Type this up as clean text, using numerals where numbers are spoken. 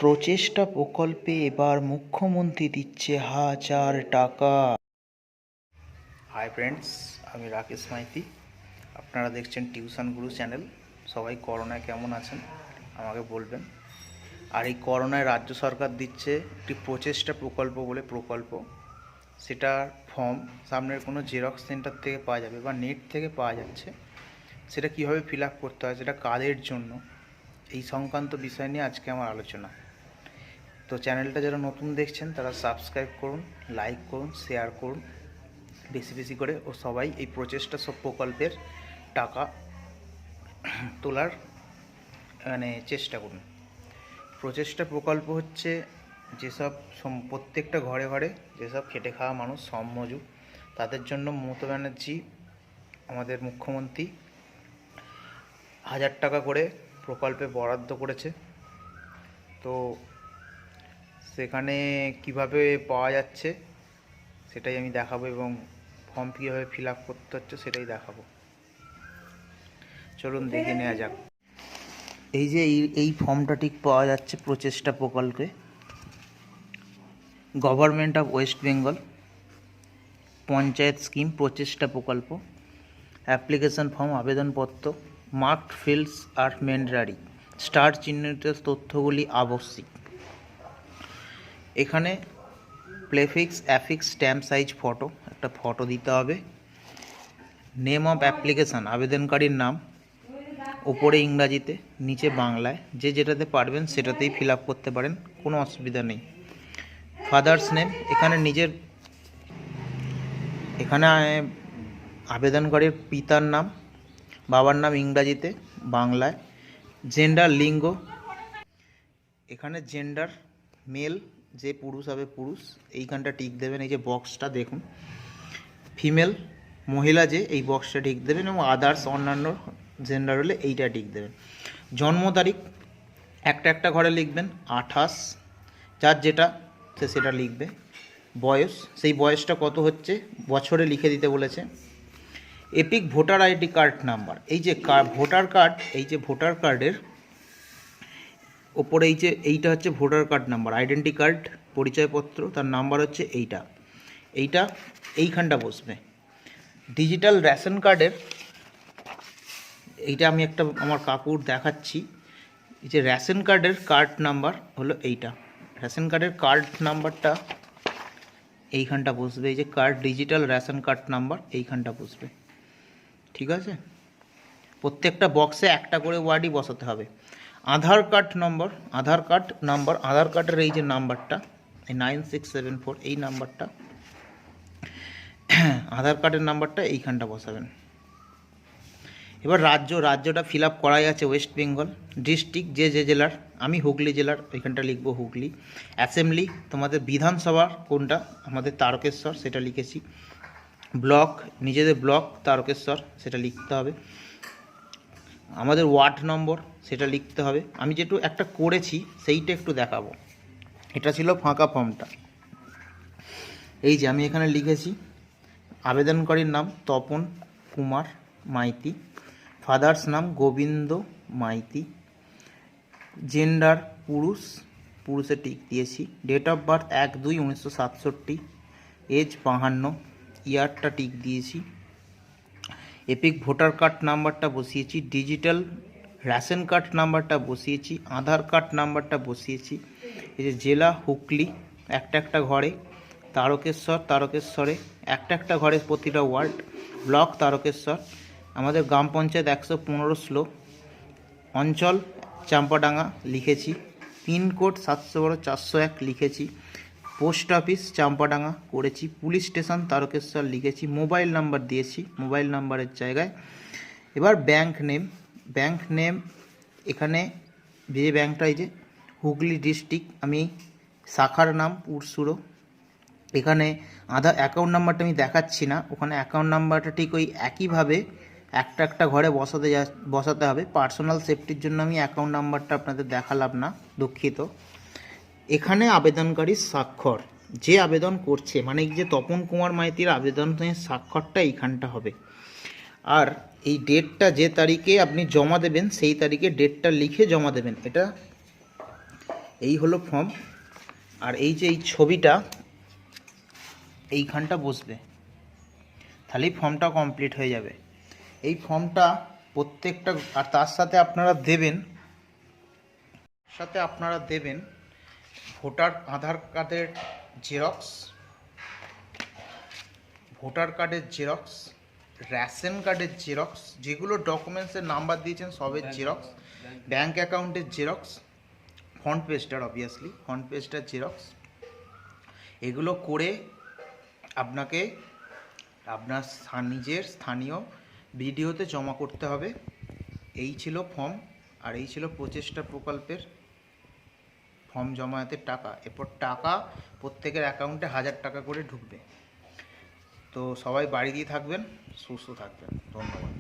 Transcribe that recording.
প্রচেষ্টা প্রকল্পে এবার মুখ্যমন্ত্রী দিচ্ছে 1000 টাকা। হাই ফ্রেন্ডস, আমি রাকেশ মাইতি। আপনারা দেখছেন টিউশন গুরু চ্যানেল। সবাই করোনায় কেমন আছেন আমাকে বলবেন। আর এই করোনায় রাজ্য সরকার দিচ্ছে একটি প্রচেষ্টা প্রকল্প বলে প্রকল্প। সেটার ফর্ম সামনের কোনো জেরক্স সেন্টার থেকে পাওয়া যাবে বা নেট থেকে পাওয়া যাচ্ছে। সেটা কীভাবে ফিল আপ করতে হয়, সেটা কাদের জন্য, এই সংক্রান্ত বিষয় নিয়ে আজকে আমার আলোচনা। তো চ্যানেলটা যারা নতুন দেখছেন তারা সাবস্ক্রাইব করুন, লাইক করুন, শেয়ার করুন বেশি বেশি করে, ও সবাই এই প্রচেষ্টা সব প্রকল্পের টাকা তোলার চেষ্টা করুন। প্রচেষ্টা প্রকল্প হচ্ছে যেসব প্রত্যেকটা ঘরে ঘরে যেসব খেটে খাওয়া মানুষ শ্রমমজুর, তাদের জন্য মমতা ব্যানার্জি আমাদের মুখ্যমন্ত্রী 1000 টাকা করে প্রকল্পে বরাদ্দ করেছে। তো সেখানে কিভাবে পাওয়া যাচ্ছে সেটাই আমি দেখাবো, এবং ফর্ম কীভাবে ফিল আপ করতে হচ্ছে সেটাই দেখাবো। চলুন দেখে নেওয়া যাক। এই যে এই ফর্মটা ঠিক পাওয়া যাচ্ছে প্রচেষ্টা প্রকল্পে, government of West Bengal panchayat scheme প্রচেষ্টা প্রকল্প। অ্যাপ্লিকেশন ফর্ম, আবেদনপত্র, marked fields are mandatory, star চিহ্নিত তথ্যগুলি আবশ্যিক। এখানে প্লেফিক্স, অ্যাফিক্স, স্ট্যাম্প সাইজ ফটো, একটা ফটো দিতে হবে। নেম অফ অ্যাপ্লিকেশান, আবেদনকারীর নাম, ওপরে ইংরাজিতে নিচে বাংলায়, যে যেটাতে পারবেন সেটাতেই ফিল আপ করতে পারেন, কোনো অসুবিধা নেই। ফাদার্স নেম, এখানে আবেদনকারীর পিতার নাম, বাবার নাম ইংরাজিতে, বাংলায়। জেন্ডার, লিঙ্গ, এখানে জেন্ডার মেল, যে পুরুষ হবে পুরুষ, এইখানটা টিক দেবেন, এই যে বক্সটা দেখুন। ফিমেল, মহিলা যে, এই বক্সটা টিক দেবেন, এবং আদার্স অন্যান্য জেন্ডার হলে এইটা টিক দেবেন। জন্ম তারিখ একটা একটা ঘরে লিখবেন 28, যার যেটা সে সেটা লিখবে। বয়স, সেই বয়সটা কত হচ্ছে বছরে লিখে দিতে বলেছে। Epic voter ID card number, এই যে ভোটার কার্ড, এই যে ভোটার কার্ডের ওপরে এইটা হচ্ছে voter card number, identity card, পরিচয়পত্র, তার নাম্বার হচ্ছে এইটা এইখানটা বসবে। ডিজিটাল রেশন কার্ডের, এইটা আমি একটা আমার কাকুর দেখাচ্ছি। এই যে রেশন কার্ডের কার্ড নাম্বার হলো এইটা, রেশন কার্ডের কার্ড নাম্বারটা এইখানটা বসবে। এই যে ডিজিটাল রেশন কার্ড নাম্বার এইখানটা বসবে, ঠিক আছে। প্রত্যেকটা বক্সে একটা করে ওয়ার্ডই বসাতে হবে। আধার কার্ডের এই যে নাম্বারটা, এই 9674, এই নাম্বারটা, আধার কার্ডের নাম্বারটা এইখানটা বসাবেন। এবার রাজ্যটা ফিল আপ করাই আছে ওয়েস্ট বেঙ্গল। ডিস্ট্রিক্ট, যে জেলার, আমি হুগলি জেলার, ওইখানটা লিখবো হুগলি। অ্যাসেম্বলি, তোমাদের বিধানসভা কোনটা, আমাদের তারকেশ্বর, সেটা লিখেছি। ব্লক, নিজেদের ব্লক তারকেশ্বর, সেটা লিখতে হবে। আমাদের ওয়ার্ড নম্বর, সেটা লিখতে হবে। আমি যেটু একটা করেছি সেইটা একটু দেখাবো। এটা ছিল ফাঁকা ফর্মটা। এই যে আমি এখানে লিখেছি, আবেদনকারীর নাম তপন কুমার মাইতি, ফাদার্স নাম গোবিন্দ মাইতি, জেন্ডার পুরুষে টিক দিয়েছি। ডেট অফ বার্থ 1/2/1967, এজ 52, ইয়ারটা টিক দিয়েছি। এপিক ভোটার কার্ড নাম্বারটা বসিয়েছি, ডিজিটাল রেশন কার্ড নাম্বারটা বসিয়েছি, আধার কার্ড নাম্বারটা বসিয়েছি। এই যে জেলা হুগলি, একটা ঘরে, তারকেশ্বরে একটা ঘরে প্রতিটা ওয়ার্ড, ব্লক তারকেশ্বর, আমাদের গ্রাম পঞ্চায়েত 115 শ্লোক, অঞ্চল চাম্পাডাঙ্গা লিখেছি, পিনকোড 712-401 লিখেছি, পোস্ট অফিস চাম্পাডাঙ্গা করেছি, পুলিশ স্টেশন তারকেশ্বর লিখেছি, মোবাইল নাম্বার দিয়েছি, মোবাইল নাম্বারের জায়গায়। এবার ব্যাংক নেম, এখানে যে ব্যাংকটা, এই যে হুগলি ডিস্ট্রিক্ট, আমি শাখার নাম পুরসুরো। এখানে অ্যাকাউন্ট নাম্বারটা আমি দেখাচ্ছি না, ওখানে অ্যাকাউন্ট নাম্বারটা ঠিক ওই একইভাবে একটা ঘরে বসাতে হবে। পার্সোনাল সেফটির জন্য আমি অ্যাকাউন্ট নাম্বারটা আপনাদের দেখালাম না, দুঃখিত। এখানে আবেদনকারীর স্বাক্ষর, যে আবেদন করছে, মানে যে তপন কুমার মাইতির আবেদনের স্বাক্ষরটা এইখানটা হবে। আর এই ডেটটা, যে তারিখে আপনি জমা দেবেন সেই তারিখে ডেটটা লিখে জমা দেবেন। এটা এই হলো ফর্ম। আর এই যে এই ছবিটা এইখানটা বসবে, তাহলেই ফর্মটা কমপ্লিট হয়ে যাবে। এই ফর্মটা প্রত্যেকটা, আর তার সাথে আপনারা দেবেন ভোটার আধার কার্ডের জেরক্স, ভোটার কার্ডের জেরক্স, রেশন কার্ডের জেরক্স, যেগুলো ডকুমেন্টসের নাম্বার দিয়েছেন সবের জেরক্স, ব্যাঙ্ক অ্যাকাউন্টের জেরক্স, ফ্রন্ট পেজটার অবভিয়াসলি ফ্রন্ট পেজটার জেরক্স। এগুলো করে আপনাকে আপনার নিজের স্থানীয় ভিডিওতে জমা করতে হবে। এই ছিল ফর্ম, আর এই ছিল প্রচেষ্টা প্রকল্পের ফর্ম জমায়েতের টাকা। এরপর টাকা প্রত্যেকের অ্যাকাউন্টে 1000 টাকা করে ঢুকবে। তো সবাই বাড়ি দিয়ে থাকবেন, সুস্থ থাকবেন, ধন্যবাদ।